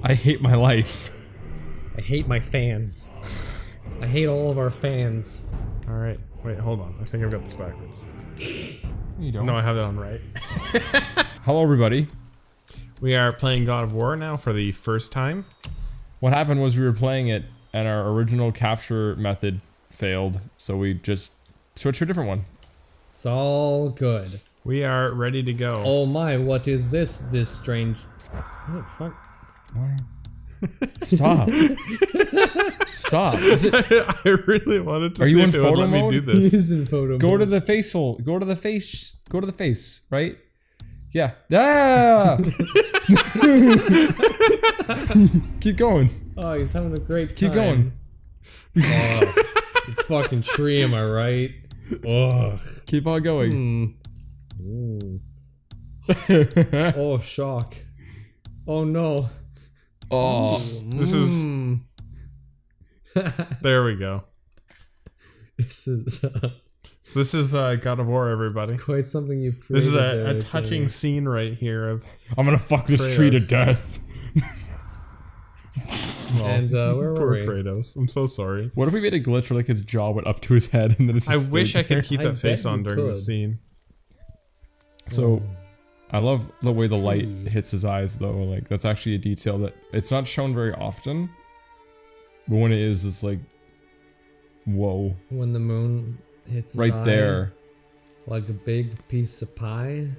I hate my life. I hate my fans. I hate all of our fans. Alright, wait, hold on. I think I've got this backwards. You don't. No, I have it on right. Hello, everybody. We are playing God of War now for the first time. What happened was we were playing it, and our original capture method failed, so we just switched to a different one. It's all good. We are ready to go. Oh my, what is this? This strange... What the fuck? Why? Stop. Stop. Is it... I really wanted to Are see you if in it would photo let me mode? do He this. is in photo Go mode. to the face hole. Go to the face. Go to the face, right? Yeah. Ah! Keep going. Oh, he's having a great time. Keep going. Oh, it's fucking tree, am I right? Oh. Keep on going. Oh, shock. Oh no. Oh. This is... There we go. This is So this is God of War, everybody. quite something you've This is created a there, touching Jamie. scene right here of... I'm gonna fuck this tree to Kratos. death. And where were Poor we? Kratos. I'm so sorry. What if we made a glitch where like his jaw went up to his head and then it's I just wish I stayed could there? keep I that face bet on you during the could. scene. So, I love the way the light hits his eyes though. Like that's actually a detail that it's not shown very often, but when it is, it's like, whoa, When the moon hits his right eye there. like a big piece of pie.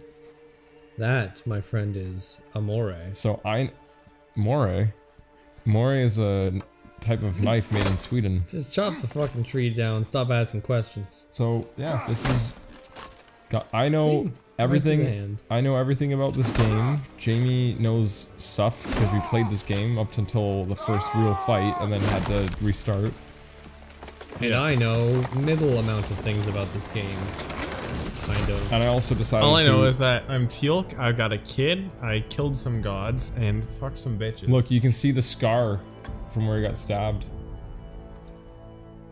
That, my friend, is amore. So more is a type of knife made in Sweden. Just chop the fucking tree down. Stop asking questions. So yeah, this is. I know See? everything. Right to the hand. I know everything about this game. Jamie knows stuff because we played this game up until the first real fight and then had to restart. And I know middle amount of things about this game. Kind of. And I also decided. All I know to- is that I'm Teal'c, I've got a kid, I killed some gods, and fucked some bitches. Look, you can see the scar from where he got stabbed.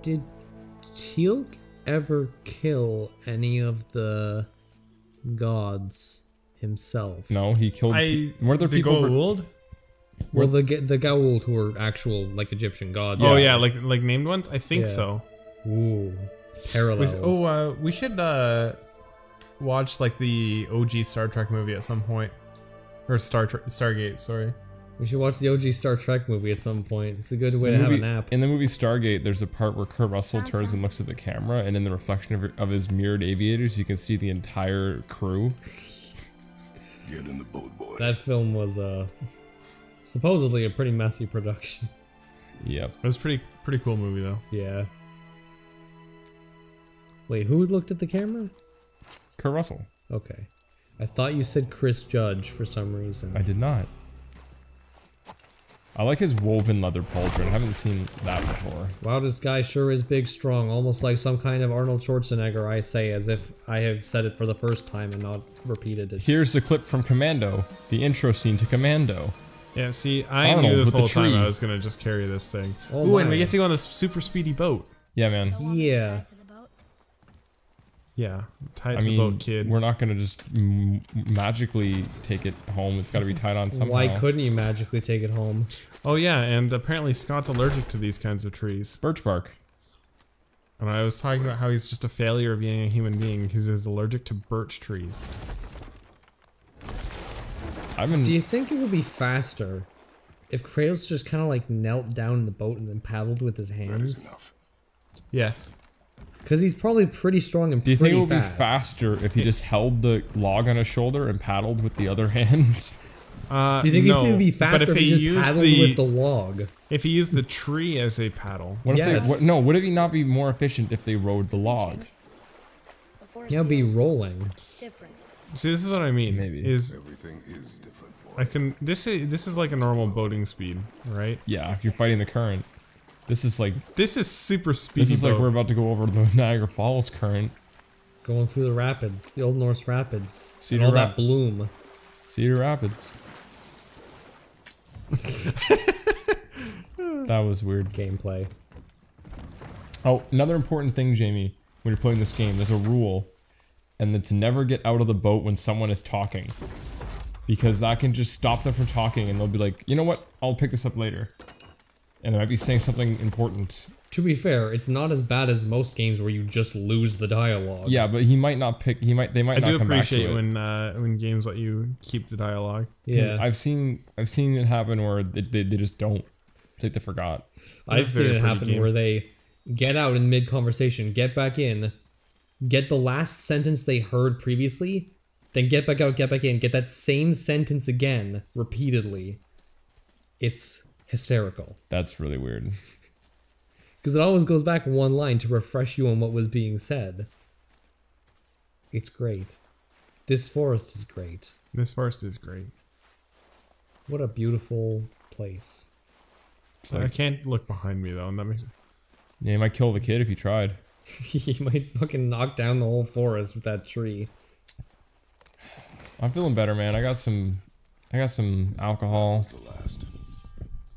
Did Teal'c ever kill any of the gods himself? No, he killed. Were there the people? Goa'uld? Well, the Goa'uld who were actual like Egyptian gods. Oh yeah, like named ones? I think Yeah. so. Ooh. Parallels. We should watch like the OG Star Trek movie at some point. Or Stargate, sorry. We should watch the OG Star Trek movie at some point. It's a good way to have a nap. In the movie Stargate, there's a part where Kurt Russell turns and looks at the camera, and in the reflection of his mirrored aviators, you can see the entire crew. Get in the boat, boy. That film was supposedly a pretty messy production. Yep. It was pretty cool movie though. Yeah. Wait, who looked at the camera? Kurt Russell. Okay. I thought you said Chris Judge for some reason. I did not. I like his woven leather pauldron. I haven't seen that before. Wow, this guy sure is big, strong, almost like some kind of Arnold Schwarzenegger, I say, as if I have said it for the first time and not repeated it. Here's the clip from Commando, the intro scene to Commando. Yeah, see, I Arnold knew this with the whole time tree. I was gonna just carry this thing. Oh Ooh, and my. we get to go on this super speedy boat. Yeah, man. Yeah. Yeah, tied I to the mean, boat, kid. we're not gonna just magically take it home. It's gotta be tied on somehow. Why couldn't you magically take it home? Oh yeah, and apparently Scott's allergic to these kinds of trees. Birch bark. And I was talking about how he's just a failure of being a human being because he's allergic to birch trees. Do you think it would be faster if Kratos just kind of like knelt down in the boat and then paddled with his hands? Yes. Because he's probably pretty strong and Do you think pretty it would fast. be faster if he just held the log on his shoulder and paddled with the other hand? Do Do you think no, it would be but faster if he just paddled with the log? If he used the tree as a paddle. What Yes. if they, would it not be more efficient if they rode the log? Yeah, it'd be rolling. Different. See, this is what I mean. Maybe. Is Everything is different, boy. I can this is like a normal boating speed, right? Yeah, if you're fighting the current. This is like This is super speedy. this is like boat. we're about to go over the Niagara Falls current. Going through the rapids, the old Norse rapids. Cedar and all Rap- that bloom. Cedar Rapids. That was weird. Gameplay. Oh, another important thing, Jamie, when you're playing this game, there's a rule, and it's never get out of the boat when someone is talking. because that can just stop them from talking, and they'll be like, you know what? I'll pick this up later, and they might be saying something important. To be fair, it's not as bad as most games where you just lose the dialogue. Yeah, but he might not pick. They might not come back to it. I do appreciate when games let you keep the dialogue. Yeah, I've seen it happen where they just don't. It's like they forgot. I've seen it happen where they get out in mid conversation, get back in, get the last sentence they heard previously, then get back out, get back in, get that same sentence again repeatedly. It's hysterical. That's really weird. Because it always goes back one line to refresh you on what was being said. It's great. This forest is great. This forest is great. What a beautiful place. So I can't look behind me though, and that makes it. Yeah, you might kill the kid if you tried. You might fucking knock down the whole forest with that tree. I'm feeling better, man. I got some alcohol.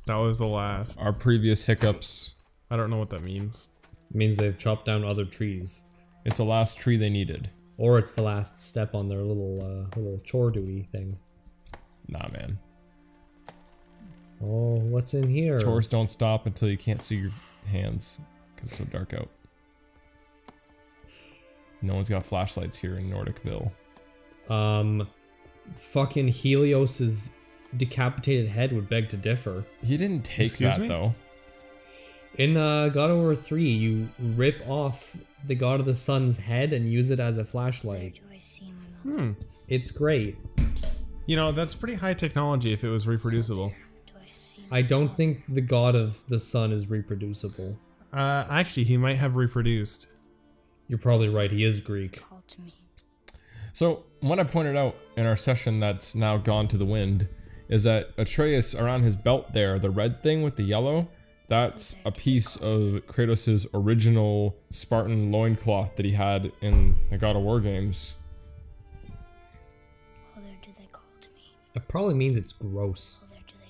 That was the last. Our previous hiccups. I don't know what that means. It means they've chopped down other trees. It's the last tree they needed. Or it's the last step on their little chore duty thing. Nah, man. Oh, what's in here? Chores don't stop until you can't see your hands because it's so dark out. No one's got flashlights here in Nordicville. Fucking Helios's decapitated head would beg to differ. He didn't take Excuse that me? though. In God of War 3, you rip off the God of the Sun's head and use it as a flashlight. It's great. You know, that's pretty high technology if it was reproducible. I don't think the God of the Sun is reproducible. Actually, he might have reproduced. You're probably right, he is Greek. So what I pointed out in our session that's now gone to the wind is that Atreus around his belt there, the red thing with the yellow, that's a piece of Kratos' original Spartan loincloth that he had in the God of War games. It probably means it's gross.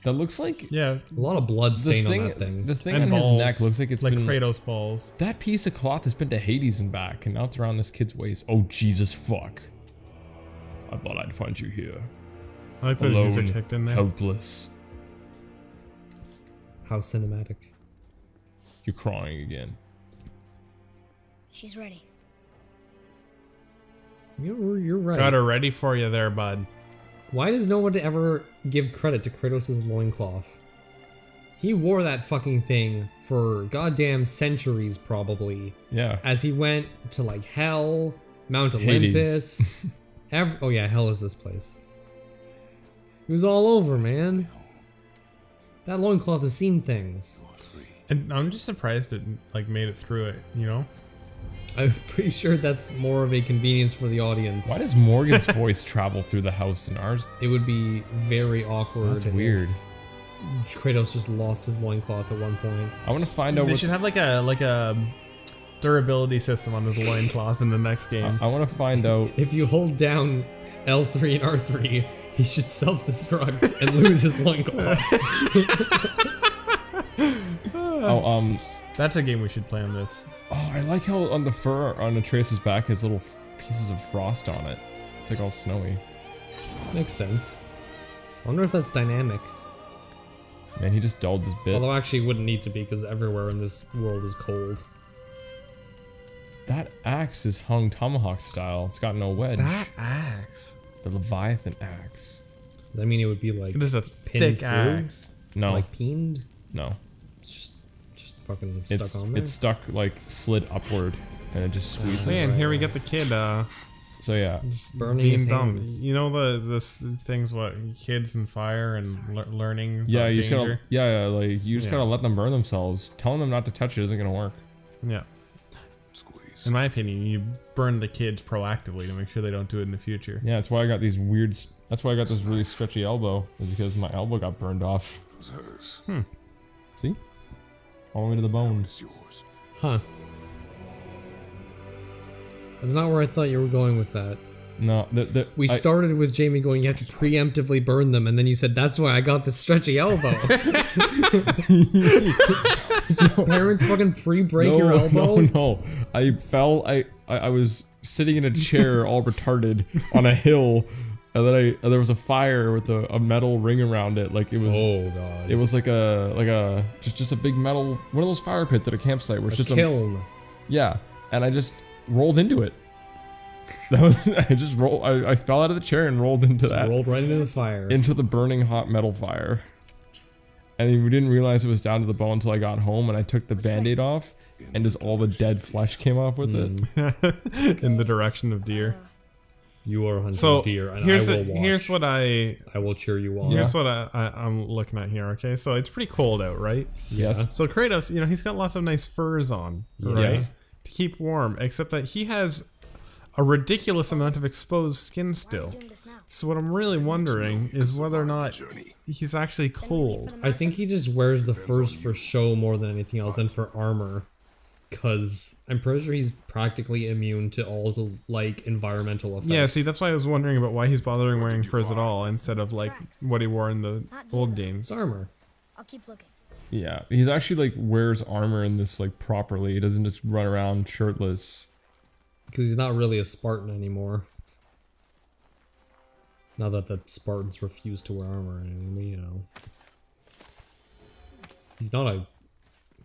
That looks like Yeah, A lot of blood stain on that thing. The thing and on balls, his neck looks like it's like been Kratos balls. that piece of cloth has been to Hades and back, and now it's around this kid's waist. Oh Jesus fuck! I thought I'd find you here, I like the alone, music kicked in there. helpless. How cinematic. You're crying again. She's ready. You're right. Got her ready for you there, bud. Why does no one ever give credit to Kratos' loincloth? He wore that fucking thing for goddamn centuries, probably. Yeah. As he went to, like, Hell, Mount Hades. Olympus. Oh yeah, Hell is this place. He was all over, man. That loincloth has seen things. And I'm just surprised it like made it through it, you know? I'm pretty sure that's more of a convenience for the audience. Why does Morgan's voice travel through the house and ours? It would be very awkward. That's weird. if Kratos just lost his loincloth at one point. I want to find out They what should have like a durability system on his loincloth in the next game. I want to find out. If you hold down L3 and R3, he should self-destruct and lose his loincloth. Oh, That's a game we should play on this. oh, I like how on the fur on Atreus' back has little pieces of frost on it. It's like all snowy. Makes sense. I wonder if that's dynamic. Man, he just dulled his bit. Although actually it wouldn't need to be because everywhere in this world is cold. That axe is hung tomahawk style. It's got no wedge. That axe. The Leviathan axe. Does that mean it would be like It is a pinned thick through? axe. No, Like peened? no. It's just fucking stuck It's on there? it's stuck like slid upward, and it just squeezes. Man, here we get the kid So yeah, just Burning being his dumb. hands. You know the things what kids and fire and learning. yeah. about You just danger? gotta like you just Yeah. gotta let them burn themselves. Telling them not to touch it isn't gonna work. Yeah. Squeeze. In my opinion, you burn the kids proactively to make sure they don't do it in the future. Yeah, that's why I got these weird. That's why I got this really stretchy elbow. Is because my elbow got burned off. It was hers. See, all the way to the bone. It's yours. Huh. That's not where I thought you were going with that. No, We started with Jamie going, you have to preemptively burn them, and then you said, that's why I got this stretchy elbow. So parents fucking pre-break your elbow? No. I fell. I was sitting in a chair all retarded on a hill And then there was a fire with a metal ring around it. Like it was. Oh god. It was like a just a big metal, one of those fire pits at a campsite where it's just kiln. Yeah, and I just rolled into it. That was, I just rolled. I fell out of the chair and rolled into that. Rolled right into the fire. Into the burning hot metal fire. And we didn't realize it was down to the bone until I got home and I took the band-aid off and just all the dead flesh came off with it. In the direction of deer. You are hunting deer, and I will watch. Here's what I will cheer you on. Here's what I'm looking at here. Okay, so it's pretty cold out, right? Yes. So Kratos, he's got lots of nice furs on, right? Yes. To keep warm, except that he has a ridiculous amount of exposed skin still. So what I'm really wondering is whether or not he's actually cold. I think he just wears the furs for show more than anything else, and for armor. Because I'm pretty sure he's practically immune to all the, like, environmental effects. Yeah, see, that's why I was wondering about why he's bothering wearing furs at all, instead of, like, what he wore in the old games. It's armor. I'll keep looking. Yeah, he's actually like wears armor in this like properly. He doesn't just run around shirtless. Because he's not really a Spartan anymore. Not that the Spartans refuse to wear armor or anything, but you know. He's not a...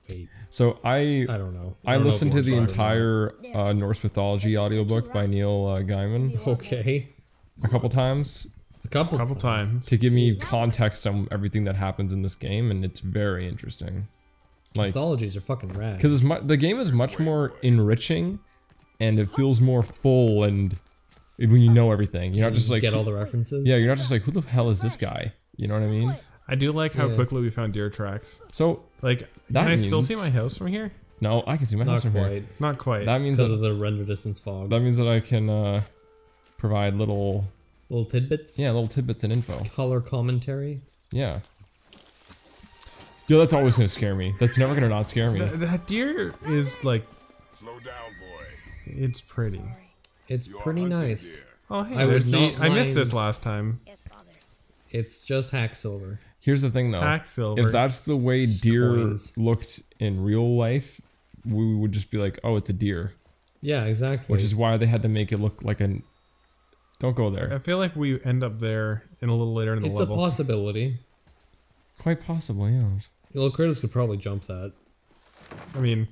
Wait. So I don't know. I listened to the entire Norse mythology audiobook by Neil Gaiman. Okay. A couple times. A couple times. To give me context on everything that happens in this game, and it's very interesting. Like mythologies are fucking rad. Because the game is much more enriching, and it feels more full, and when you know everything, you're not just like get all the references. Yeah, you're not just like, who the hell is this guy? You know what I mean? I do like how quickly we found deer tracks. So like, can I still see my house from here? No, I can see my house from here. Not quite. That means because of the render distance fog. That means that I can provide little tidbits. Yeah, little tidbits and info. Color commentary. Yeah. Yo, that's always gonna scare me. That's never gonna not scare me. That deer is like. Slow down, boy. It's pretty. It's pretty nice. Oh hey, I missed this last time. Yes, Father. It's just Hacksilver. Here's the thing though. Hacksilver. If that's the way deer looked in real life, we would just be like, oh, it's a deer. Yeah, exactly. Which is why they had to make it look like an... Don't go there. I feel like we end up there in a little later in the level. It's a possibility. Quite possible, yes. Well, Kratos could probably jump that. I mean...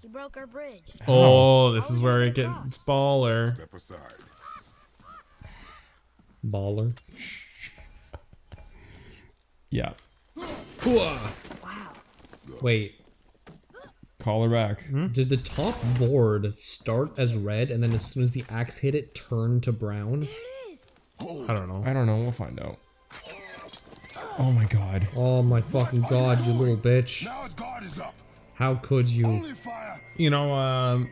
He broke our bridge. Oh, this is where it gets baller. Step aside. Baller. Yeah. Wow. Wait. Call her back. Did the top board start as red and then as soon as the axe hit it turn to brown? I don't know. I don't know. We'll find out. Oh my god. Oh my fucking god, you little bitch. Now his guard is up. How could you? Only fire You know,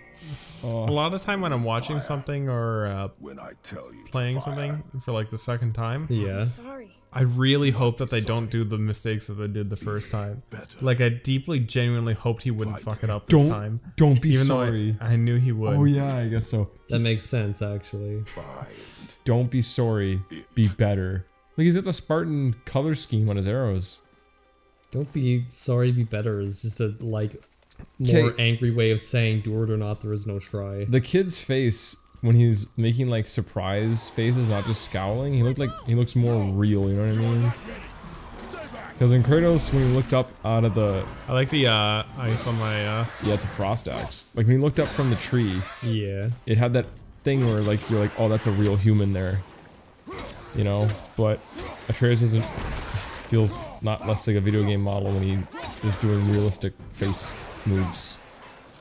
a lot of the time when I'm watching something or when I tell you. playing something for like the second time, Yeah. Sorry. I really hope that they don't do the mistakes that they did the first time. Like I deeply, genuinely hoped he wouldn't fuck it up this time. Don't be Even sorry. though I knew he would. Oh yeah, I guess so. That makes sense, actually. Don't be sorry. Be better. Like he's got the Spartan color scheme on his arrows. Don't be sorry, be better is just a, like, more angry way of saying do it or not, there is no try. The kid's face when he's making like surprised faces, not just scowling, he looks more real, you know what I mean? Because in Kratos, when he looked up out of the... I like the ice on my... Yeah, it's a frost axe. Like when he looked up from the tree, Yeah. it had that thing where like you're like, oh, that's a real human there. You know? But Atreus feels not less like a video game model when he is doing realistic face moves.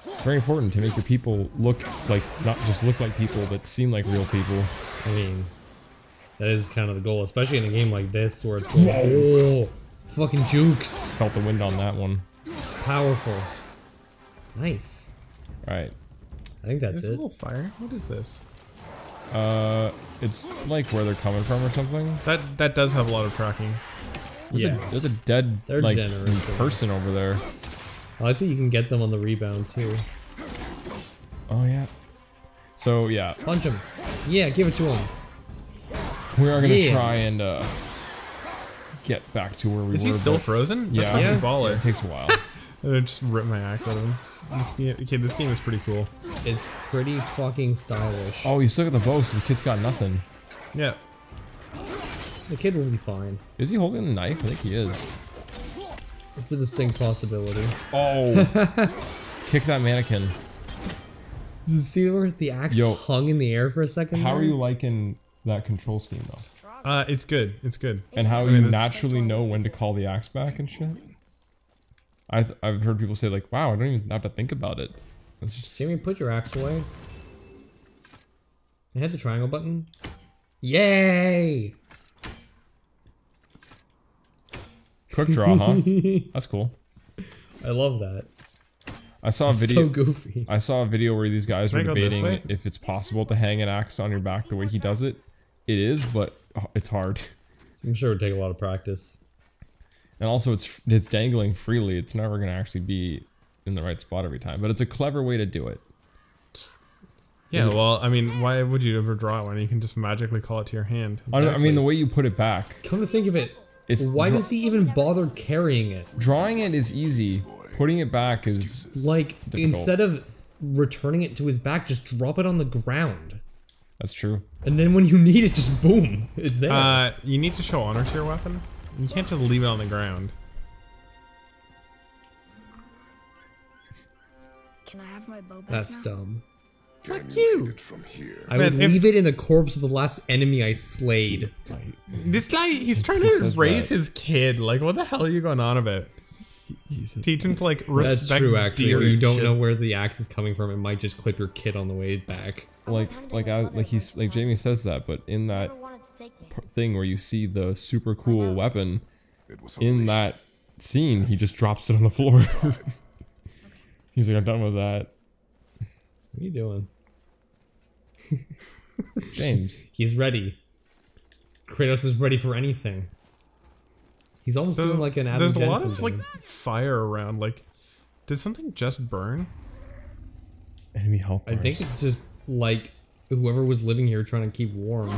It's very important to make your people look like, not just look like people, but seem like real people. I mean, that is kind of the goal, especially in a game like this where it's going, oh, fucking jukes. Felt the wind on that one. Powerful. Nice. Right. I think that's There's a it. little fire. What is this? It's like where they're coming from or something. That does have a lot of tracking. There's a dead They're like generous. person over there. I like that you can get them on the rebound too. Oh yeah. So yeah, Punch him. Yeah, give it to him. we are gonna try and get back to where we were. Is he still but frozen? Yeah. That's fucking Yeah. baller. It takes a while. I just rip my axe out of him. This game is pretty cool. It's pretty fucking stylish. Oh, you still got the bow, so the kid's got nothing. Yeah. The kid will be fine. Is he holding a knife? I think he is. It's a distinct possibility. Oh. Kick that mannequin. Did you see where the axe hung in the air for a second? How are you liking that control scheme though? It's good. It's good. And how you naturally know when to call the axe back and shit? I've heard people say like, wow, I don't even have to think about it. It's just... Jamie, put your axe away. I hit the triangle button. Yay! Quick draw, huh? That's cool. I love that. I saw a video. So goofy. I saw a video where these guys were Can I go this debating way? if it's possible to hang an axe on your back the way he does it. It is, but it's hard. I'm sure it would take a lot of practice. And also, it's dangling freely. It's never gonna actually be in the right spot every time. But it's a clever way to do it. Yeah, well, I mean, why would you ever draw it when you can just magically call it to your hand? I mean, the way you put it back. Come to think of it, It's why does he even bother carrying it? Drawing it is easy. Putting it back is Like, difficult. instead of returning it to his back, just drop it on the ground. That's true. And then when you need it, just boom, it's there. You need to show honor to your weapon. You can't just leave it on the ground. Can I have my bow back That's now? dumb. Fuck you! From here. I would Man, if- leave it in the corpse of the last enemy I slayed. This guy, he's trying He to says raise that. his kid. Like, what the hell are you going on about? Teach him to, like, That's respect true, actually. deer If you and don't shit. know where the axe is coming from, it might just clip your kid on the way back. Like Jamie says that, but in that Never wanted to take me. thing where you see the super cool weapon It was in that scene, he just drops it on the floor. He's like, I'm done with that. What are you doing? James. He's ready. Kratos is ready for anything. He's almost doing like an Adam There's a Jensen lot of, like, dance. fire around. Like, did something just burn? Enemy health I bars. think it's just like whoever was living here trying to keep warm.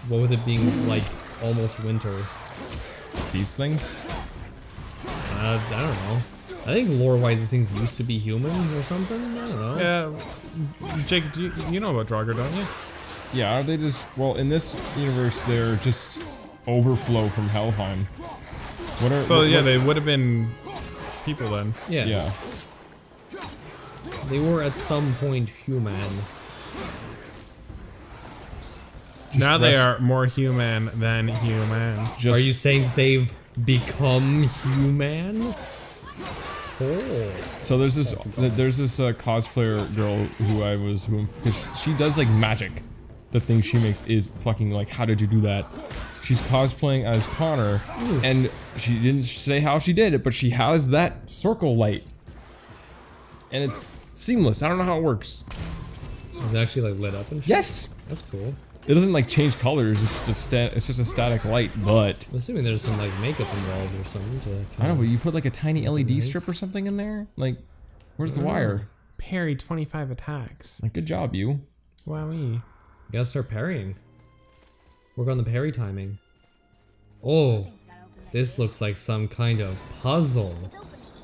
What with it being like almost winter. These things. I don't know. I think lore-wise these things used to be human or something. I don't know. Yeah. Jake, you know about Draugr, don't you? Yeah, are they just... Well, in this universe, they're just overflow from Helheim. What are... So, what- yeah, what- they would have been people then. Yeah. Yeah. They were at some point human. Now they rest- are more human than human. Just, Are you saying they've become human? Oh. So there's this cosplayer girl who because she does like magic. The thing she makes is fucking like, how did you do that? She's cosplaying as Connor, and she didn't say how she did it, but she has that circle light, and it's seamless. I don't know how it works. Is it actually like lit up and shit? Yes, That's cool. it doesn't like change colors. It's just a static light, but I'm assuming there's some like makeup involved or something to. I don't know. But you put like a tiny LED nice. strip or something in there. Like, where's the wire? Parry 25 attacks. Like, good job, you. Wowee. You gotta start parrying. Work on the parry timing. Oh, this looks like some kind of puzzle.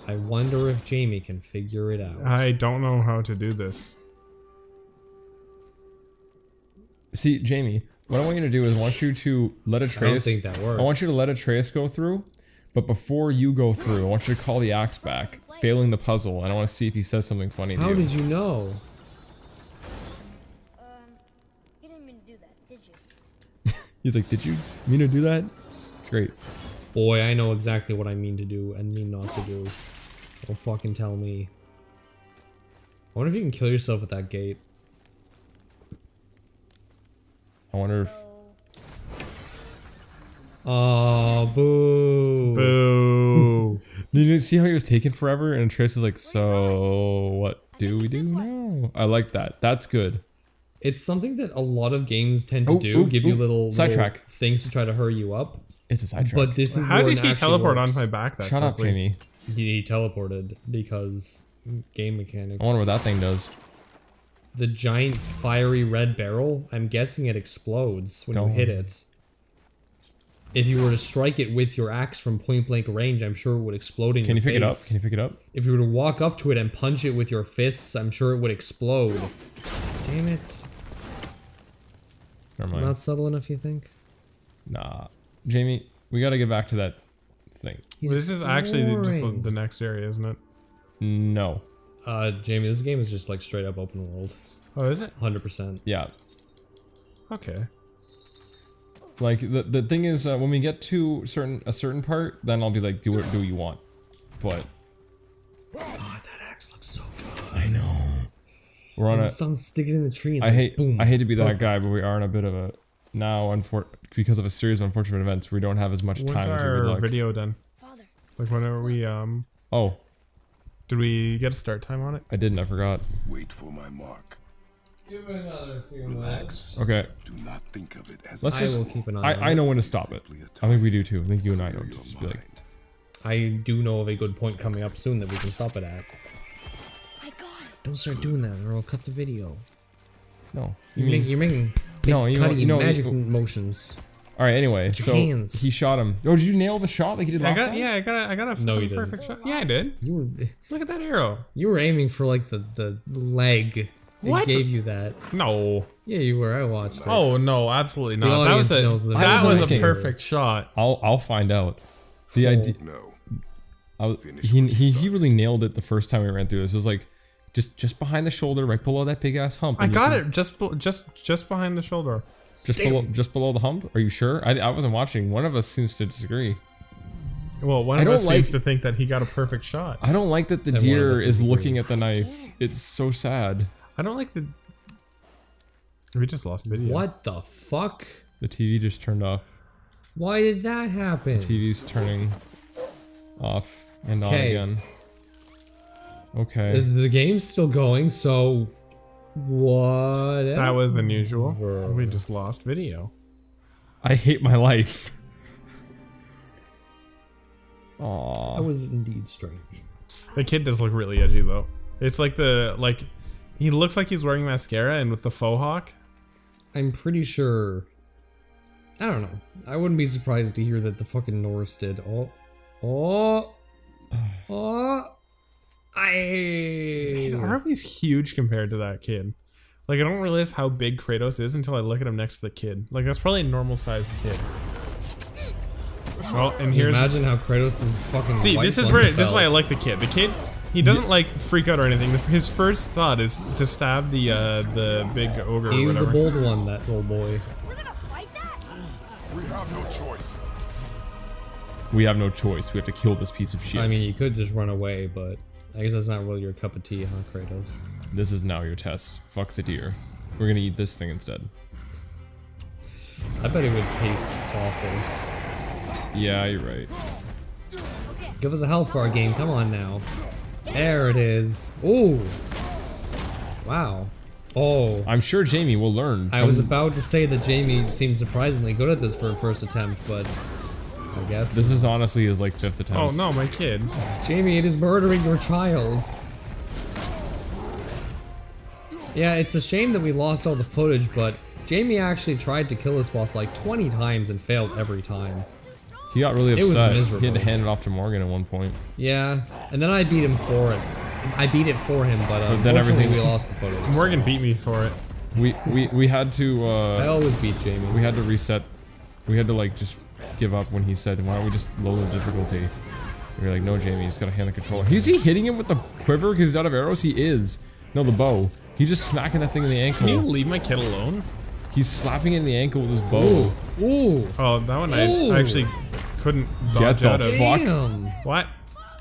I wonder if Jamie can figure it out. I don't know how to do this. See, Jamie, what I want you to do is I want you to let Atreus. think that works. I want you to let Atreus go through, but before you go through, I want you to call the axe back, failing the puzzle, and I want to see if he says something funny How to you. did you know? You didn't mean to do that, did you? He's like, "Did you mean to do that?" It's great. Boy, I know exactly what I mean to do and mean not to do. Don't fucking tell me. I wonder if you can kill yourself at that gate. I wonder if Oh, boo. Boo. did you see how he was taking forever? And Atreus is like, "So what do we do now?" I like that. That's good. It's something that a lot of games tend to Oh, do, oh, give you oh. little Sidetrack. things to try to hurry you up. It's a sidetrack. But this is How where did it he actually teleport works. onto my back that Shut up, quickly? Jamie. He teleported because game mechanics. I wonder what that thing does. The giant fiery red barrel, I'm guessing it explodes when Don't. you hit it. If you were to strike it with your axe from point blank range, I'm sure it would explode in Can you your pick it up? face. Can you pick it up? If you were to walk up to it and punch it with your fists, I'm sure it would explode. Damn it. Never Not mind. subtle enough, you think? Nah. Jamie, we gotta get back to that thing. This is actually just boring. the next area, isn't it? No. Jamie, this game is just like straight up open world. Oh, is it? 100%. Yeah. Okay. Like the thing is, when we get to a certain part, then I'll be like, do what you want. But God, that axe looks so good. I know. We're on a. Some sticking in the tree. And I it's hate. like, boom. I hate to be that Perfect. guy, but we are in a bit of a now. Because of a series of unfortunate events, we don't have as much When's time as we would our like. video done? Father. Like whenever we Oh, did we get a start time on it? I didn't. I forgot. Wait for my mark. Give it another few Relax. Okay, Do not think of it as let's I just. will keep an eye on I it. know when to stop it. I think we do too. I think you and I know. Just be like, I do know of a good point coming up soon that we can stop it at. I got it. Don't start doing that or I'll cut the video. no. You mean? You're making big No, you know- cutting you know- magic motions. All right. Anyway, your so hands. he shot him. Oh, did you nail the shot like he did last time? I got a No, you fucking didn't. perfect shot. Yeah, I did. Look at that arrow. You were aiming for like the leg. It What? gave you that. No. Yeah, you were. I watched it. Oh no, absolutely not. That audience was knows the that video. was a Okay. perfect shot. I'll find out. The Oh. idea. No. He really nailed it the first time we ran through this. It was like just behind the shoulder, right below that big ass hump. I and you got can- it just behind the shoulder. just below the hump. Are you sure? I wasn't watching. One of us seems to disagree. Well, one I of don't us seems like- to think that he got a perfect shot. I don't like that the And one of deer us is disagrees. looking at the knife. It's so sad. I don't like the. We just lost video. What the fuck? The TV just turned off. Why did that happen? TV's turning off and on Okay. again. Okay. The game's still going, so what? That was unusual. We just lost video. I hate my life. That Aww. was indeed strange. The kid does look really edgy though. It's like he looks like he's wearing mascara and with the faux hawk. I'm pretty sure. I don't know. I wouldn't be surprised to hear that the fucking Norse did. His arm is huge compared to that kid. Like I don't realize how big Kratos is until I look at him next to the kid. Like that's probably a normal sized kid. Well, and here's Imagine how Kratos is fucking. see. white This is once where he this is why I fell. like the kid. The kid, he doesn't like freak out or anything. His first thought is to stab the big ogre. He or was the whatever. bold one, that little boy. We're gonna fight that? We have no choice. We have no choice. We have to kill this piece of shit. I mean, you could just run away, but I guess that's not really your cup of tea, huh, Kratos? this is now your test. Fuck the deer. We're gonna eat this thing instead. I bet it would taste awful. Yeah, you're right. Give us a health bar game. Come on now. There it is. Ooh. Wow. Oh. I'm sure Jamie will learn. I was about to say that Jamie seemed surprisingly good at this for a first attempt, but I guess. This is honestly his like 5th attempt. Oh no, my kid. Jamie, it is murdering your child. Yeah, it's a shame that we lost all the footage, but Jamie actually tried to kill this boss like 20 times and failed every time. He got really It was upset. He miserable. had to hand it off to Morgan at one point. Yeah, and then I beat him for it. I beat it for him, but then unfortunately everything- we lost the footage. Morgan beat me for it. We had to I always beat Jamie. we had to reset. We had to like just give up when he said, "Why don't we just lower the difficulty?" We were like, "No, Jamie, he's gotta hand the controller." Is he hitting him with the quiver because he's out of arrows? He is. No, the bow. He's just smacking that thing in the Can you ankle. leave my kid alone? He's slapping it in the ankle with his bow. Ooh. Oh, that one Ooh. I actually couldn't Get dodge the out of. fuck. Damn. What?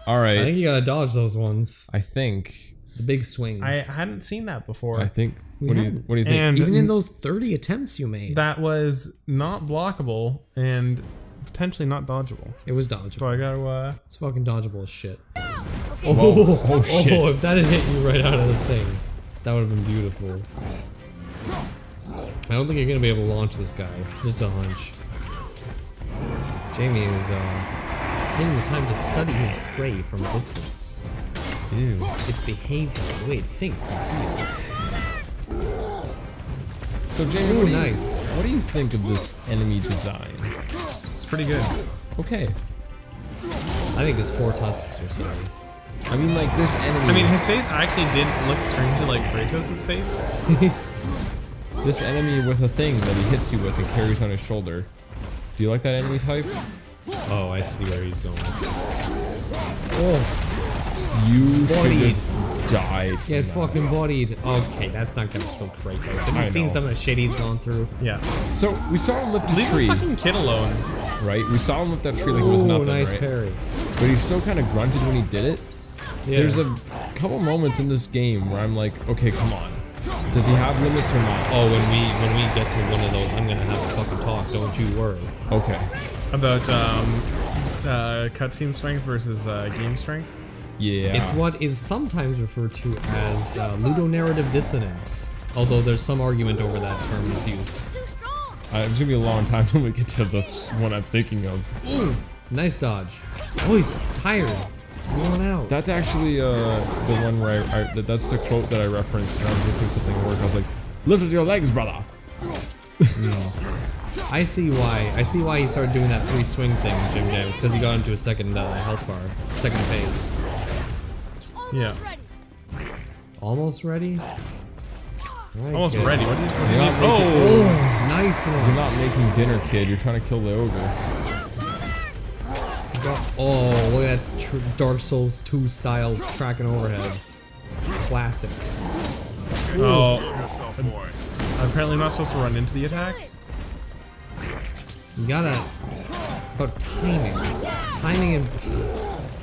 All I right. think you gotta dodge those ones. I think. The big swings. I hadn't seen that before. I think. We What do haven't. you think? And Even in those 30 attempts you made. that was not blockable and potentially not dodgeable. It was So dodgeable. I gotta It's fucking dodgeable as shit. Oh shit. Oh, if that had hit you right out of the thing, that would have been beautiful. I don't think you're gonna be able to launch this guy. Just a hunch. Jamie is taking the time to study his prey from a distance. Ew. Its behavior, the way it thinks and feels. So Jamie, Ooh, what do you, nice. what do you think of this enemy design? It's pretty good. Okay. I think his 4 tusks are sorry. I mean, like this enemy. I mean, his face actually did look strangely like Kratos' face. this enemy with a thing that he hits you with and carries on his shoulder. Do you like that enemy type? Oh, I see where he's going. Oh, You Bodied. should have died. from get that. fucking bodied. Okay, that's not gonna kill Kratos. Have you I seen know. some of the shit he's gone through? Yeah. So we saw him lift a Leave tree, the fucking kid alone. right? We saw him lift that tree like it was Ooh, nothing, nice right? parry. But he still kind of grunted when he did it. Yeah. There's a couple moments in this game where I'm like, okay, come on. Does he have limits or not? Oh, when we get to one of those, I'm gonna have a fucking talk. Don't you worry. Okay. About cutscene strength versus game strength. Yeah. It's what is sometimes referred to as ludonarrative dissonance. Although there's some argument over that term's use. It's gonna be a long time when we get to the one I'm thinking of. Ooh, nice dodge. Oh, he's tired. Worn out. That's actually the one where that's the quote that I referenced when I was looking something at work. I was like, lift your legs, brother. I see why he started doing that free swing thing in Jim Jam. It's because he got into a second health bar, second phase. Yeah. Almost ready? Right, Almost kid. ready. What do you You're not, making, Oh, nice you're one. not making dinner, kid. You're trying to kill the ogre. Oh, look at that Dark Souls 2 style tracking overhead. Classic. Oh. Apparently I'm not supposed to run into the attacks. You gotta. It's about timing.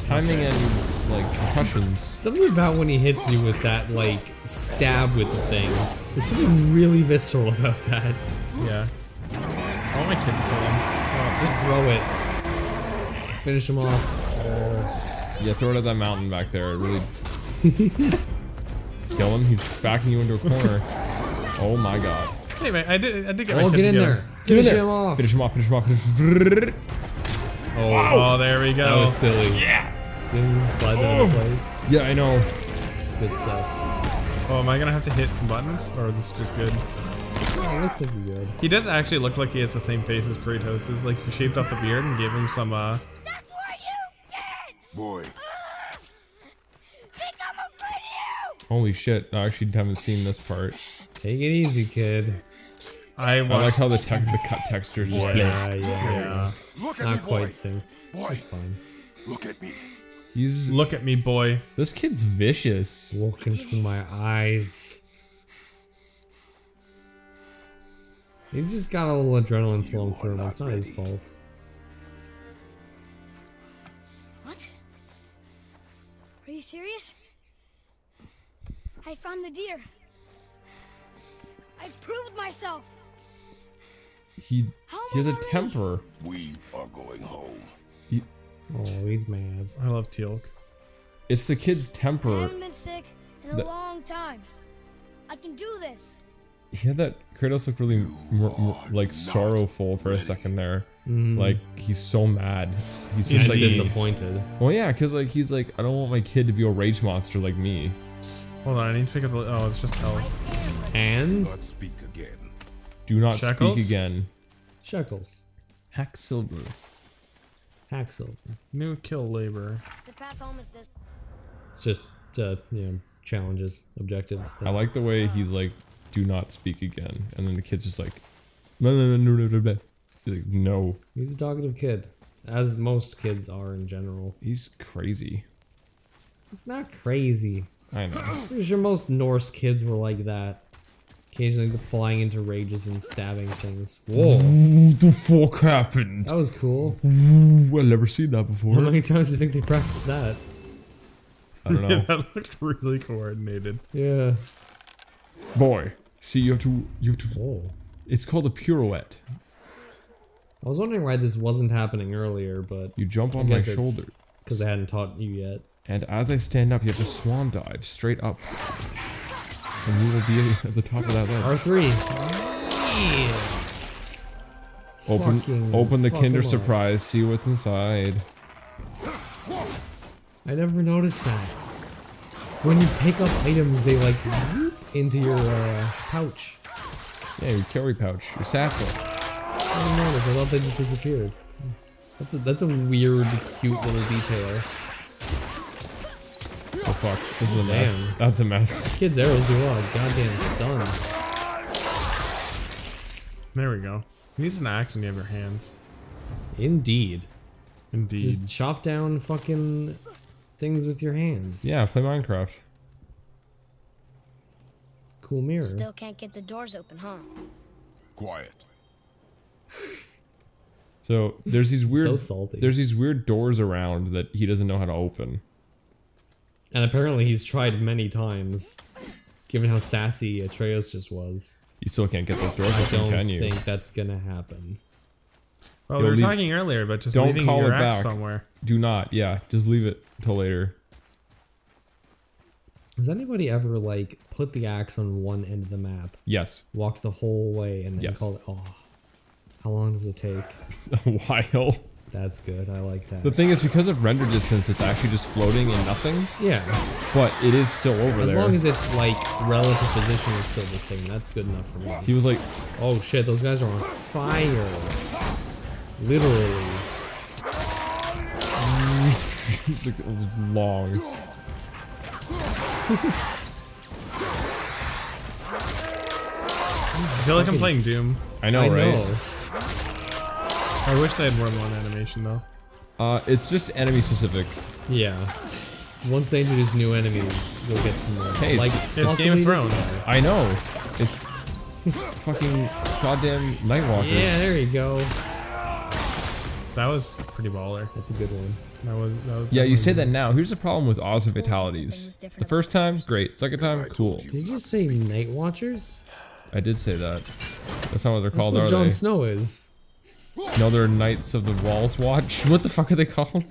Timing and like concussions. something about when he hits you with that like stab with the thing. There's something really visceral about that. Yeah. I want my kid to kill him. Just throw it. Finish him off. Yeah, throw it at that mountain back there. It really kill him. He's backing you into a corner. Oh my god. Anyway, I did get my Oh, kid get in together. there. Finish him off. Finish him off. Finish him off. Oh, there we go. That was silly. Yeah. Slide that into place. Yeah, I know. It's good stuff. Oh, am I gonna have to hit some buttons, or is this just good? Oh, it looks like you're good. He does actually look like he has the same face as Kratos. Is like you shaved off the beard and gave him some That's where you get! Boy, Think I'm afraid of you! Holy shit! I actually haven't seen this part. Take it easy, kid. I I like watched. how the cut textures just blink. Yeah. Yeah. look at Not me, boy. quite synced. Boy, That's fine. look at me. He's Look at me, boy. this kid's vicious. Look into my eyes. He's just got a little adrenaline flowing through him. It's not his fault. What? Are you serious? I found the deer. I proved myself. He has a temper. We are going home. Oh, he's mad. I love Teal'c. It's the kid's I temper. haven't been sick in a long time. I can do this. He had that. Kratos looked really like sorrowful for a second there. Like he's so mad. He's just He's like disappointed. well, yeah, because like he's like I don't want my kid to be a rage monster like me. Hold on, I need to pick up the. Oh, it's just health. And Let's speak again. Do not Shekels? speak again. shekels. Hack silver. Hack silver. New kill labor. The path home is this. It's just, you know, challenges, objectives. I like the way he's like, do not speak again, and then the kid's just like, no. He's like, no. He's a talkative kid, as most kids are in general. He's crazy. It's not crazy. I know. Pretty sure most Norse kids were like that. Occasionally flying into rages and stabbing things. Whoa, What the fuck happened? that was cool. Well, I've never seen that How before. many times do you think they practiced that? I don't know. That looked really coordinated. Yeah. Boy, see, you have to. Whoa. It's called a pirouette. I was wondering why this wasn't happening earlier, but You jump on my shoulder, because they hadn't taught you yet. and as I stand up, you have to swan dive straight up, and you will be at the top of that ledge. R3. Yeah. Open the fuck Kinder him up. Surprise. See what's inside. I never noticed that. When you pick up items, they like whoop into your pouch. Yeah, your carry pouch, your satchel. I didn't notice. I thought they just disappeared. That's a weird, cute little detail. Oh fuck, this is a mess. Damn. That's a mess. Kids' arrows do a lot of goddamn stun. There we go. He needs an axe when you have your hands. Indeed. Indeed. Just chop down fucking things with your hands. Yeah, play Minecraft. Cool mirror. Still can't get the doors open, huh? Quiet. So there's these weird So salty. there's these weird doors around that he doesn't know how to open. And apparently he's tried many times, given how sassy Atreus just was. You still can't get those doors I open, don't can you? think that's gonna happen. Well, You'll we were leave- talking earlier about just Don't leaving call your it axe back. somewhere. Do not. Yeah, just leave it till later. Has anybody ever, like, put the axe on one end of the map, Yes. walked the whole way, and then Yes. called it, oh, how long does it take? A while. That's good, I like that. The thing is, because of render distance, it's actually just floating in nothing, Yeah, but it is still over as there. long as its, like, relative position is still the same, that's good enough for me. He was like, Oh shit, those guys are on fire. Literally. he's like, it was long. I feel like I'm playing Doom. I know, I right? know. I wish they had more than one animation though. It's just enemy specific. Yeah. Once they introduce new enemies, we'll get some more. Hey, like, it's Game possibly of this Thrones. guy. I know. It's fucking goddamn Nightwalker. Yeah, there you go. That was pretty baller. That's a good one. That was Yeah, you definitely say that now. Here's the problem with awesome fatalities. The first time, great. Second time, cool. Did you say Night Watchers? I did say that. That's not what they're That's called, what are Jon they? Snow is. No, they're Knights of the Walls Watch. What the fuck are they called?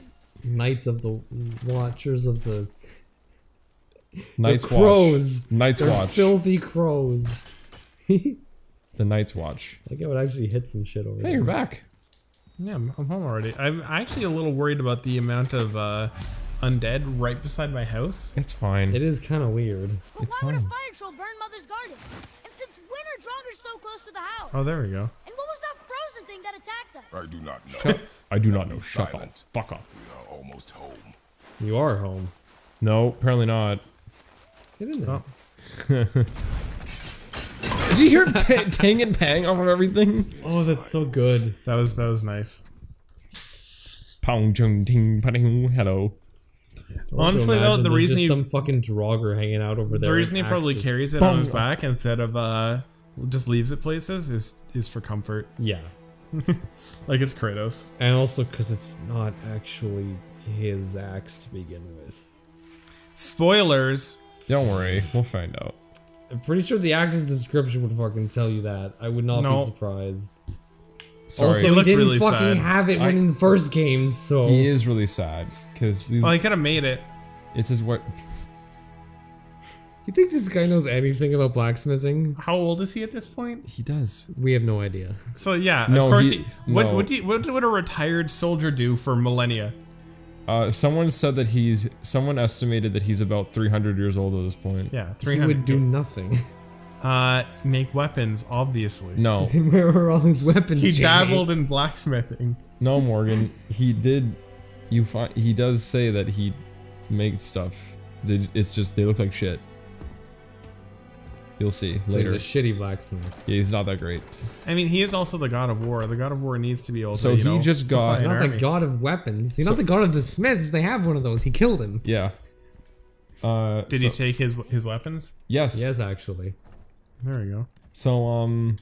Knights of the Watchers of the Night's crows. Watch. Night's They're Watch. filthy crows. The Night's Watch. Like I would actually hit some shit over Hey, there. you're back. Yeah, I'm home already. I'm actually a little worried about the amount of undead right beside my house. It's fine. It is kind of weird. But It's why would a fine. fire troll burn Mother's garden? And since when are Draugrs so close to the house? Oh, there we go. And what was that frozen thing that attacked us? I do not know. I do not know. Shut the Silence. fuck up. We are almost home. You are home. No, apparently not. Get in there. Oh. Did you hear tang and pang off of everything? Oh, that's so good. That was nice. Pong chung ting pa-ding. Hello. Honestly, though, the reason just he some fucking Draugr hanging out over there. the reason he with probably axes. carries it on his Bongo. back instead of just leaves it places is for comfort. Yeah, Like it's Kratos. and also because it's not actually his axe to begin with. Spoilers. Don't worry, we'll find out. I'm pretty sure the axe's description would fucking tell you that. I would not No. be surprised. Sorry, Also, He he looks didn't really fucking sad. have it when in the first game, so he is really sad because Well, he could have made it. it's his what. You think this guy knows anything about blacksmithing? How old is he at this point? He does. We have no idea. So yeah, No, of course. he- What no. what would a retired soldier do for millennia? Someone said that someone estimated that he's about 300 years old at this point. Yeah, He 300. would do nothing. Make weapons, obviously. No, And where are all his weapons? He Jamie? dabbled in blacksmithing. no, Morgan. He did. He does say that he makes stuff. It's just they look like shit. You'll see So later. he's a shitty blacksmith. Yeah, he's not that great. I mean, he is also the god of war. The god of war needs to be able to, So you he know, just got- supply He's an not army. the god of weapons. He's not the god of the smiths. They have one of those. He killed him. Yeah. Did he take his weapons? Yes. Yes, actually. There we go. So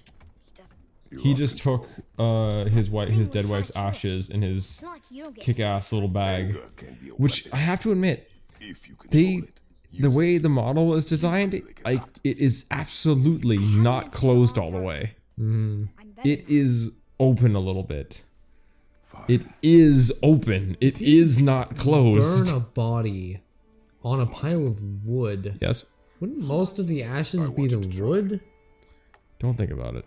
he just took his dead wife's ashes in his It's not like you don't get kick-ass little bag, Anger can be a which weapon I have to admit, if you control they it. the way the model is designed, it is absolutely not closed all the way. I'm better. It is open a little bit. It is open. It is not closed. Burn a body on a pile of wood. Yes. Wouldn't most of the ashes be the wood? Don't think about it.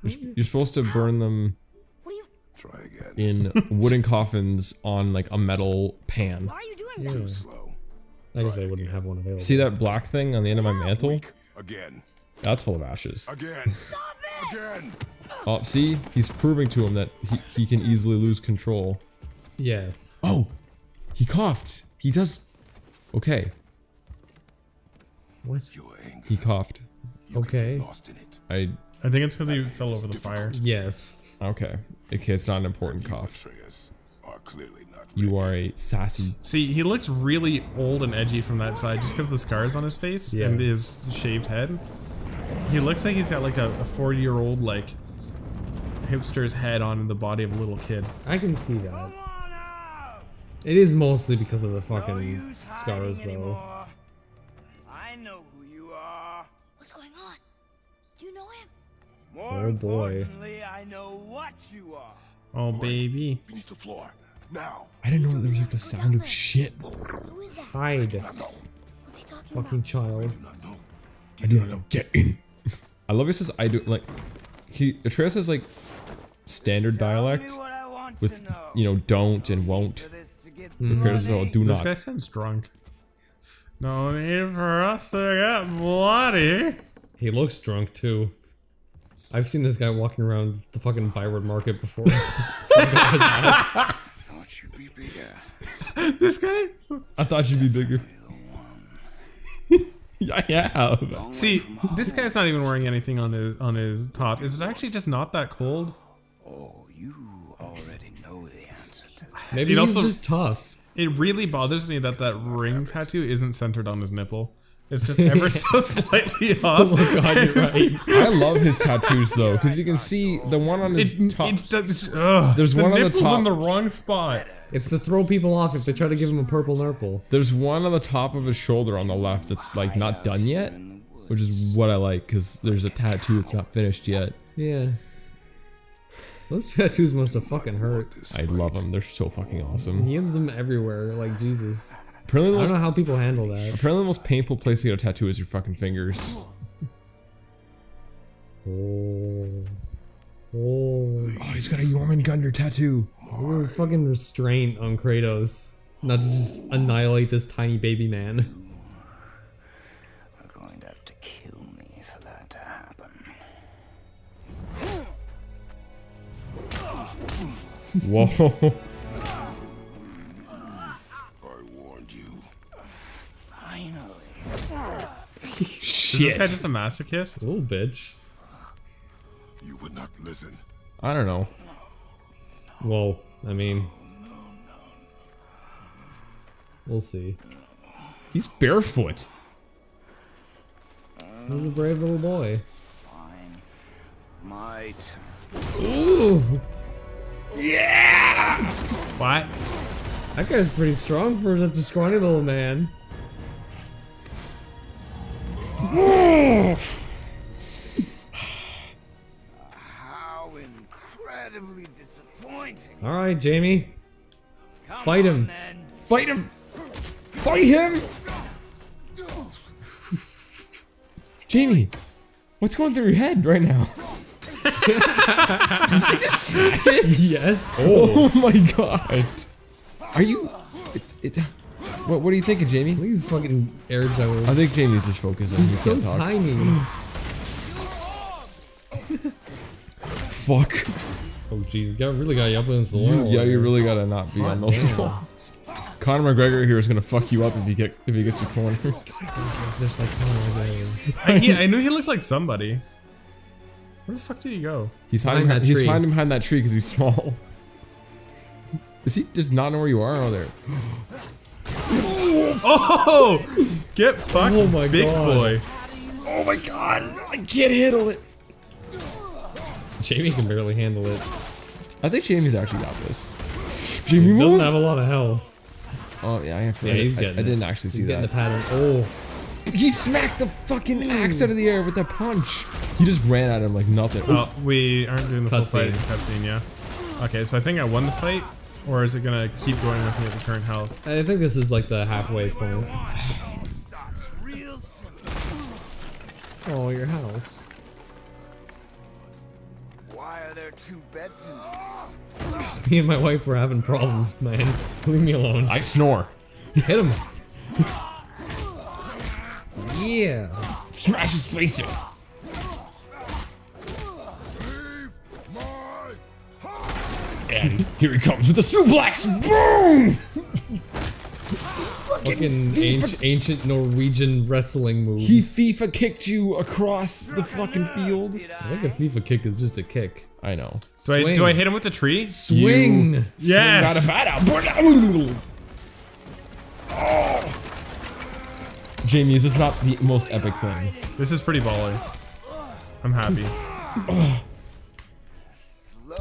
You're supposed to burn them What are you? Try again. in wooden coffins on like a metal pan. Why are you doing that? Slow. I guess they wouldn't have one available. See that black thing on the end of my mantle? Again. That's full of ashes. Again. Again. Oh, see? He's proving to him that he can easily lose control. Yes. Oh! He coughed! He does... Okay. What? Your anger. He coughed. You can Okay. get lost in it. I I think it's because he fell over the fire. Yes. Okay. Okay, it's not an important cough. Are clearly not You are a sassy. See, he looks really old and edgy from that side just because the scars on his face Yeah. and his shaved head. He looks like he's got like a 40-year-old like hipster's head on the body of a little kid. I can see that. It is mostly because of the fucking scars, though. I know who you are. What's going on? Do you know him? More Oh, boy. importantly, I know what you are. Oh baby. beneath the floor. Now. I didn't know there was like the sound of shit. Who is that? Hide, What's he talking fucking child. I do not know. Get in. I love it says I do like. Atreus has like standard dialect Tell me what I want with to know. you know don't and won't. For this to get But Kratos is all do This not. guy sounds drunk. No need for us to get bloody. He looks drunk, too. I've seen this guy walking around the fucking Byward Market before. His ass. Thought you'd be bigger. This guy? I thought you'd be bigger. I have. See, this guy's not even wearing anything on his top. Is it actually just not that cold? Oh, you already know the answer to that. Maybe It he's also- just tough. It really bothers me that that ring tattoo isn't centered on his nipple. It's just ever so slightly Oh off. my god, you're right. I love his tattoos though, because you can see the one on his top. There's the one on the nipple's top. in the wrong spot. It's to throw people off if they try to give him a purple nurple. There's one on the top of his shoulder on the left that's like not done yet, which is what I like because there's a tattoo that's not finished yet. Yeah. Those tattoos must have fucking hurt. I love them. They're so fucking awesome. He has them everywhere, like Jesus. Apparently, I the don't most, know how people handle that. apparently the most painful place to get a tattoo is your fucking fingers. Oh. Oh. Oh, he's got a Jormungandr tattoo. There's fucking restraint on Kratos. Not to just annihilate this tiny baby man. You're going to have to kill me for that to happen. Whoa. I warned you. Finally. Is this Shit. guy just a masochist? Little bitch. You would not listen. I don't know. Well, I mean... We'll see. He's barefoot. He's a brave little boy. Fine. My turn. Ooh! What? That guy's pretty strong for such a scrawny little man. How incredibly disappointing. Alright, Jamie. Come Fight on, him. then. Fight him. Fight him. Jamie, what's going through your head right now? Did I just smack it? Yes. Oh my god. Are you... What are you thinking, Jamie? He's fucking air juggling. I think Jamie's just focusing. He's He so can't talk. tiny. Fuck. Oh jeez, really got you up against the wall. Yeah, you there. really gotta not be on those damn. walls. Conor McGregor here is gonna fuck you up if he gets you cornered. There's like, oh my god. I knew he looked like somebody. Where the fuck did he go? He's Behind hiding. that He's tree. hiding behind that tree because he's small. Does he does not know where you are? Oh, there. Oh! Get fucked, Oh my big God. boy. Oh my god! I can't handle it. Jamie can barely handle it. I think Jamie's actually got this. Jamie, He doesn't move. have a lot of health. Oh yeah, I Yeah, he's getting I it. didn't actually see He's getting that. the pattern. Oh. He smacked the fucking axe out of the air with that punch. He just ran at him like nothing. Oh, we aren't doing the full fight Cutscene. cutscene, yeah. Okay, so I think I won the fight, or is it gonna keep going with me at the current health? I think this is like the halfway point. Real simple. Oh, your house. Why are there two beds in here? Because me and my wife were having problems, man. Leave me alone. I snore. Hit him. Yeah. Smash his face in. And here he comes with the suplex. Boom! Fucking ancient Norwegian wrestling moves. He FIFA kicked you across the fucking field. I think a FIFA kick is just a kick. I know. Do I hit him with the tree? Swing! Yes! Oh. Jamie, is this not the most epic thing? This is pretty baller. I'm happy.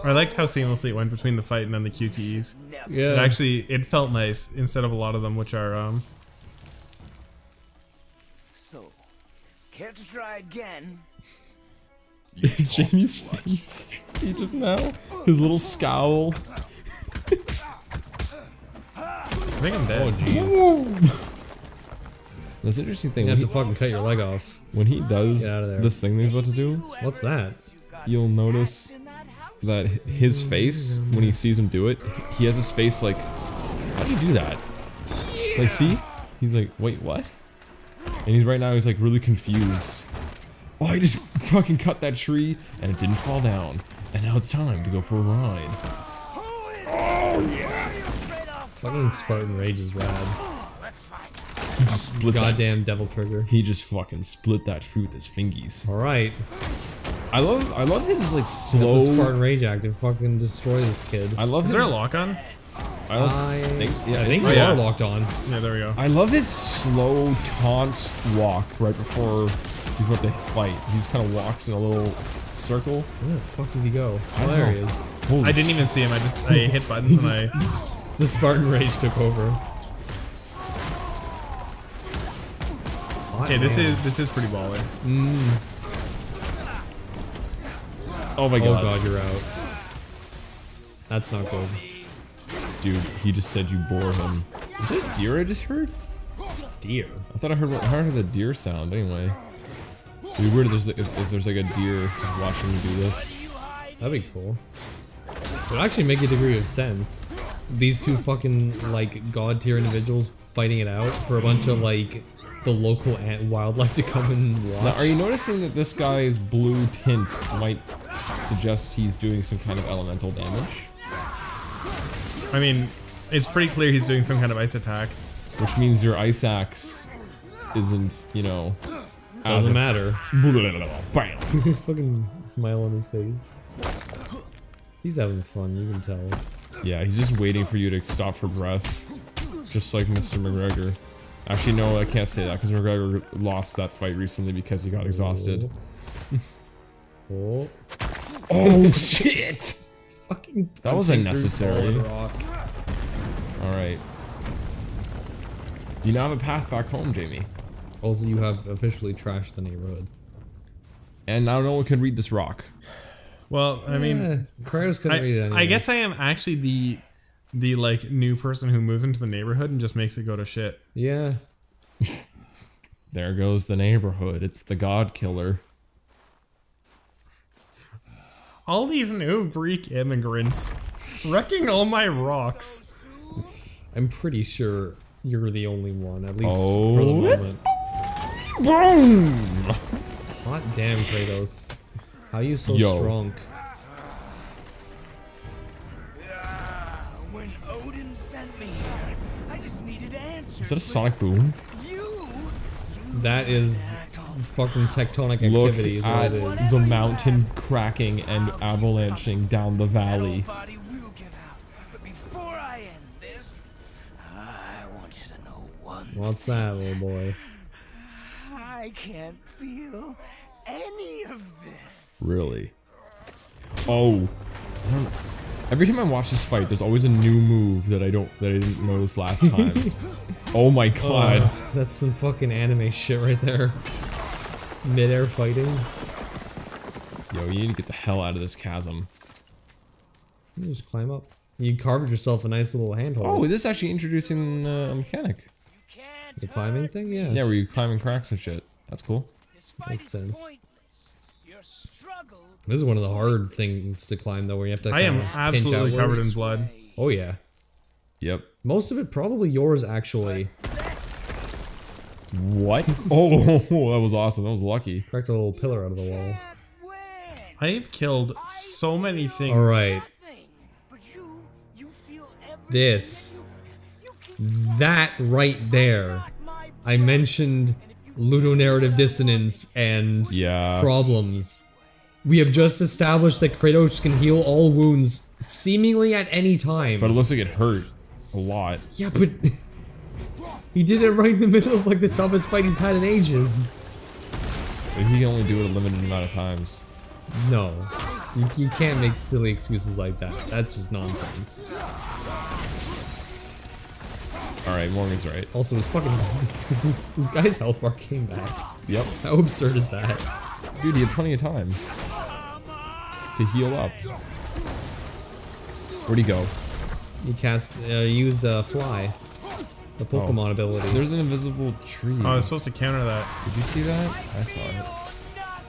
I liked how seamlessly it went between the fight and then the QTEs. Yeah. It felt nice instead of a lot of them, which are So, care to try again? Jamie's face. He just now. His little scowl. I think I'm dead. Oh jeez. That's an interesting thing. You have to fucking cut your leg off. When he does Get out of there. this thing that he's about to do, What's that? you'll notice that his face, when he sees him do it, he has his face like, how'd you do that? Like, see? He's like, wait, what? And he's right now, he's like really confused. Oh, he just fucking cut that tree and it didn't fall down. And now it's time to go for a ride. Fucking Spartan Rage is rad. He just split Goddamn devil trigger. He just fucking split that tree with his fingies. Alright. I love his like The slow. Spartan Rage active fucking destroy this kid. I love Is his. there a lock on? I don't I think. Yeah, I think it's- you yeah. are locked on. Yeah, there we go. I love his slow taunt walk right before he's about to fight. He just kind of walks in a little circle. Where the fuck did he go? I Oh, don't there know. he is. Holy I didn't even see him. I hit buttons and I. The Spartan Rage took over. Okay, this is pretty baller. Oh my Oh god. god, you're out. That's not good. Dude, he just said you bore him. Is that a deer I just heard? Deer. I thought I heard the deer sound anyway. It'd be weird if there's like a deer just watching me do this. That'd be cool. It would actually make a degree of sense. These two fucking, like, god tier individuals fighting it out for a bunch of, like, the local ant wildlife to come and watch. Now, are you noticing that this guy's blue tint might suggest he's doing some kind of elemental damage? I mean, it's pretty clear he's doing some kind of ice attack. Which means your ice axe isn't, you know... Doesn't matter. Bam! Fucking smile on his face. He's having fun, you can tell. Yeah, he's just waiting for you to stop for breath. Just like Mr. McGregor. Actually, no, I can't say that because McGregor lost that fight recently because he got exhausted. Oh. Oh, shit! Fucking That was punching through unnecessary. solid rock. Alright. You now have a path back home, Jamie. Also, you have officially trashed the neighborhood. And now no one can read this rock. Well, I mean, Kratos couldn't read it anyway. I guess I am actually the like new person who moves into the neighborhood and just makes it go to shit. Yeah. There goes the neighborhood. It's the god killer. All these new Greek immigrants wrecking all my rocks. I'm pretty sure you're the only one, at least Oh, for the let's moment. boom! Hot damn, Kratos. How you so Yo. strong? When Odin sent me here, I just needed answers. Is that a sonic boom? That is fucking tectonic Look activity is what at it is. the mountain cracking and avalanching down the valley. Body will give out. But before I end this, I want you to know one. What's that, little boy? I can't feel any of this. Really? Oh. I don't know. Every time I watch this fight, there's always a new move that I didn't notice last time. Oh my god. That's some fucking anime shit right there. Mid-air fighting. Yo, you need to get the hell out of this chasm. You just climb up. You carved yourself a nice little handhold. Oh, this is actually introducing a mechanic. The climbing thing? Yeah. Yeah, where you climbing cracks and shit. That's cool. Makes sense. Your struggle. This is one of the hard things to climb, though, where you have to I am kinda pinch absolutely outward. covered in blood. Oh, yeah. Yep. Most of it probably yours, actually. What? Oh, that was awesome. That was lucky. Cracked a little pillar out of the wall. I've killed so many things. Alright. But you feel everything. This. that right there. I mentioned ludonarrative dissonance and problems. We have just established that Kratos can heal all wounds seemingly at any time. But it looks like it hurt a lot. Yeah, but he did it right in the middle of like the toughest fight he's had in ages. But he can only do it a limited amount of times. No, you can't make silly excuses like that. That's just nonsense. Alright, Morgan's right. Also, his fucking this guy's health bar came back. Yep. How absurd is that? Dude, he had plenty of time to heal up. Where'd he go? He used fly, the Pokemon ability. There's an invisible tree. Oh, I was supposed to counter that. Did you see that? I saw it.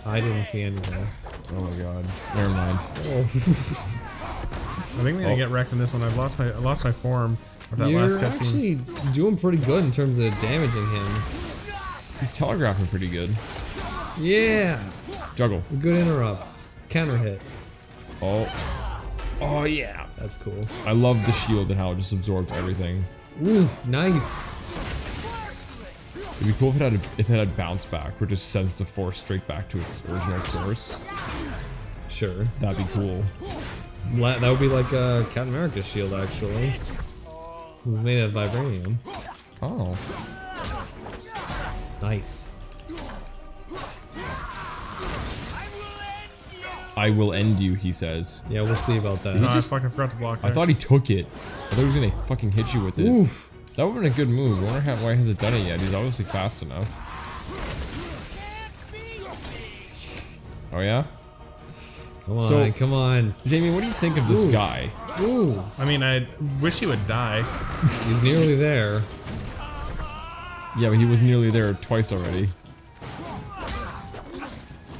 I didn't see anything. Oh my god. Never mind. Oh. I think we're gonna get wrecked in this one. I lost my form of that last You're cutscene. actually doing pretty good in terms of damaging him. He's telegraphing pretty good. Yeah. Juggle. Good interrupt. Counter hit. Oh. Oh yeah. That's cool. I love the shield and how it just absorbs everything. Oof, nice. It'd be cool if it had bounce back, which just sends the force straight back to its original source. Sure. That'd be cool. That would be like Captain America's shield, actually. It's made of vibranium. Oh. Nice. I will end you, he says. Yeah, we'll see about that. No, I fucking forgot to block I there. thought he took it. I thought he was gonna fucking hit you with it. Oof. That would've been a good move. I wonder why he hasn't done it yet. He's obviously fast enough. Oh yeah? Come on, So- come on. Jamie, what do you think of this guy? Ooh, I mean, I wish he would die. he's nearly there. Yeah, but he was nearly there twice already.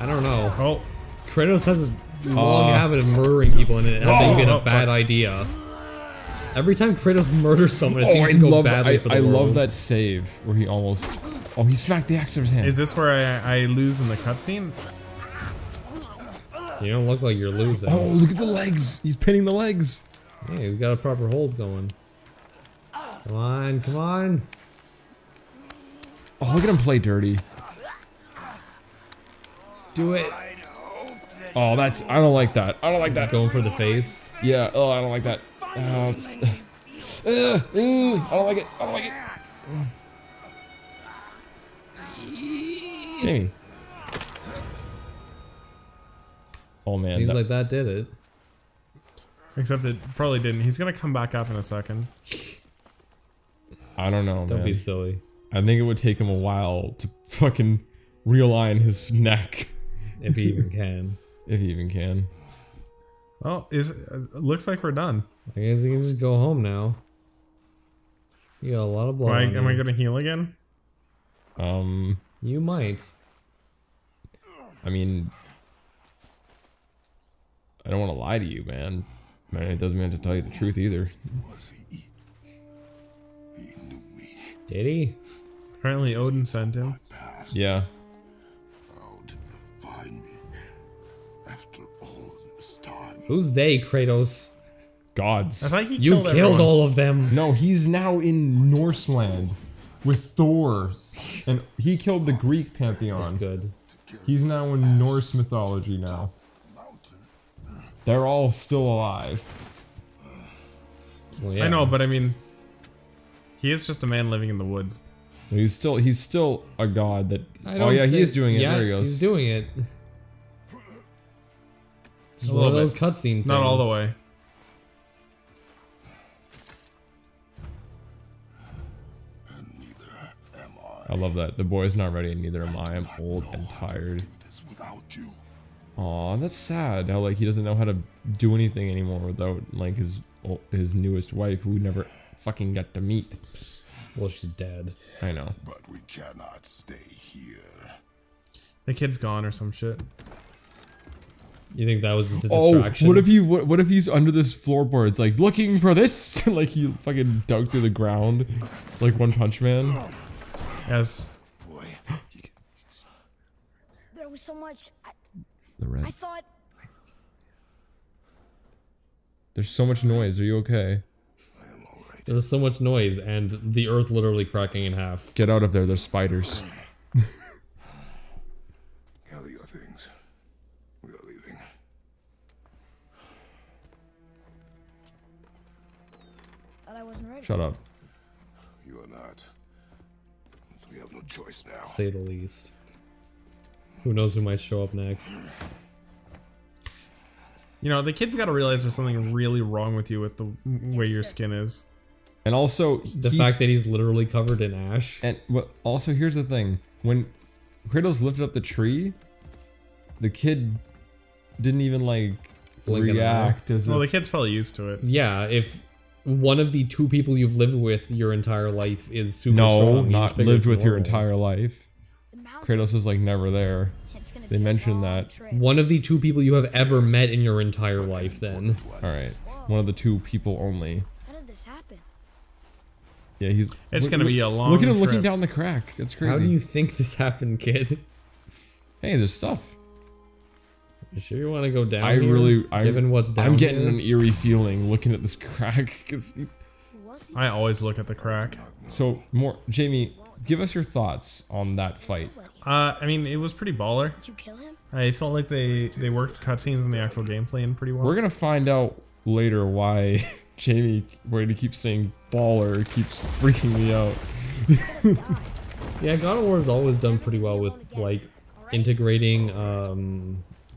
I don't know. Oh, Kratos has a long habit of murdering people and it having been a oh, bad fuck. idea. Every time Kratos murders someone, it seems to go badly for the I world. love that save where he almost... Oh, he smacked the axe out of his hand. is this where I lose in the cutscene? You don't look like you're losing. Oh, look at the legs. He's pinning the legs. Yeah, he's got a proper hold going. Come on, come on. Oh, look at him play dirty. Do it. Oh, that's... I don't like that. I don't like that. Going for the face. Yeah, oh, I don't like that. It's, I don't like it. I don't like it. Jamie. Oh man. Seems that- like that did it. Except it probably didn't. He's gonna come back up in a second. I don't know, Don't man. be silly. I think it would take him a while to fucking realign his neck. If he even can. If he even can. Oh, looks like we're done. I guess he can just go home now. You got a lot of blood. on Am I you. gonna heal again? You might. I mean... I don't want to lie to you, man. Man, it doesn't mean to tell you the truth either. Was he? He knew me. Did he? Apparently Odin sent him. Past. Yeah. How did they find me? After all this time. Who's they, Kratos? Gods. I thought he You killed killed everyone. all of them. No, he's now in Norse land with Thor. And he killed the Greek pantheon. That's good. He's now in Norse mythology now. They're all still alive. Well, yeah. I know, but I mean, he is just a man living in the woods. He's still a god that... I Oh don't yeah, he think- is doing it. Yeah, There he goes. he's doing it. It's A one of little those bit. cutscene things. Not all the way. And neither am I love that. The boy's not ready, and neither am I. I'm old and tired. do this without you. Aw, that's sad. How like he doesn't know how to do anything anymore without like his newest wife, who we never fucking got to meet. Well, she's dead. I know. But we cannot stay here. The kid's gone or some shit. You think that was just a Oh, distraction? what if he's under this floorboard? It's like looking for this, like he fucking dug through the ground, like One Punch Man. Yes. Boy. There was so much. The I red. thought. There's so much noise. Are you okay? I am alright. There was so much noise and the earth literally cracking in half. Get out of there, there's spiders. Gather your things. We are leaving. Thought I wasn't ready. Shut up. You are not. We have no choice now. To say the least. Who knows who might show up next? You know, the kid's got to realize there's something really wrong with you with the way your skin is. And also, The fact that he's literally covered in ash. And also, here's the thing: when Kratos lifted up the tree, the kid didn't even like Blink an react. As Well, the if, kid's probably used to it. Yeah, if one of the two people you've lived with your entire life is super strong, no, you not just figure lived it's with your normal. entire life. The mountain. Kratos is like never there. It's gonna They be a mentioned long that. trip. One of the two people you have ever met in your entire life, then. All right, one of the two people only. How did this happen? Yeah, he's. It's gonna be a long Look at him looking trip. down the crack. It's crazy. How do you think this happened, kid? Hey, there's stuff. You sure you want to go down I here, really, given what's down I'm getting here? an eerie feeling looking at this crack. 'Cause- Who was he? I always look at the crack. so more, Jamie, give us your thoughts on that fight. I mean, it was pretty baller. Did you kill him? I felt like they worked cutscenes and the actual gameplay in pretty well. We're gonna find out later why Jamie, where he keeps saying baller, keeps freaking me out. Yeah, God of War has always done pretty well with like integrating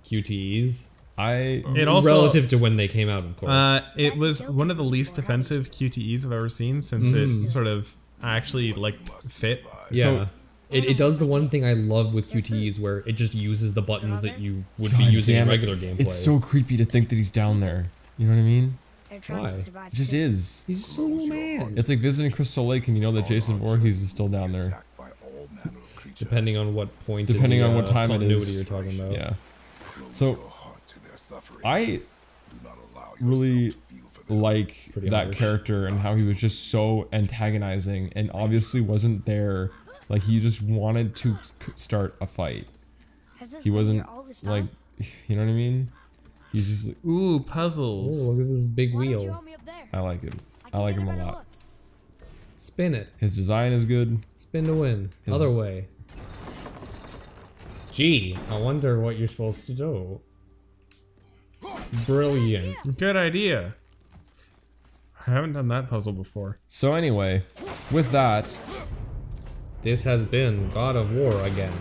QTEs It also relative to when they came out, of course. it was one of the least offensive QTEs I've ever seen since it sort of actually like fit. Yeah. So- It does the one thing I love with QTEs where it just uses the buttons that you would be God using in damn it. regular gameplay. It's so creepy to think that he's down there. You know what I mean? They're trying Why? to survive. It just too. is. He's just a little man. It's like visiting Crystal Lake and you know that Jason Voorhees is still down there. Attacked by all manner of creatures. Depending on what point Depending in the, on what time it continuity is. you're talking about. Yeah. Close So, your heart to their suffering. I Do not allow really yourself to feel for them. like Pretty that harsh. character and how he was just so antagonizing and obviously wasn't there. Like he just wanted to start a fight. Has this He been wasn't here all this time? like, you know what I mean? He's just like, Ooh, Oh, puzzles. look at this big Why don't you wheel. help me up there? I like him. I can like get him a better lot. look. Spin it. His design is good. Spin to win. Other way. Gee, I wonder what you're supposed to do. Brilliant. Good idea. I haven't done that puzzle before. So anyway, with that, This has been God of War again.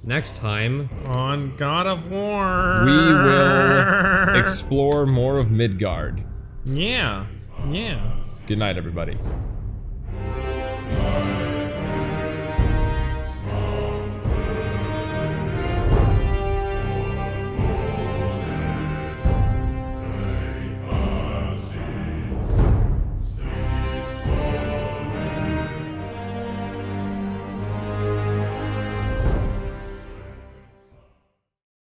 Next time, On God of War. we will explore more of Midgard. Yeah. Yeah. Good night, everybody.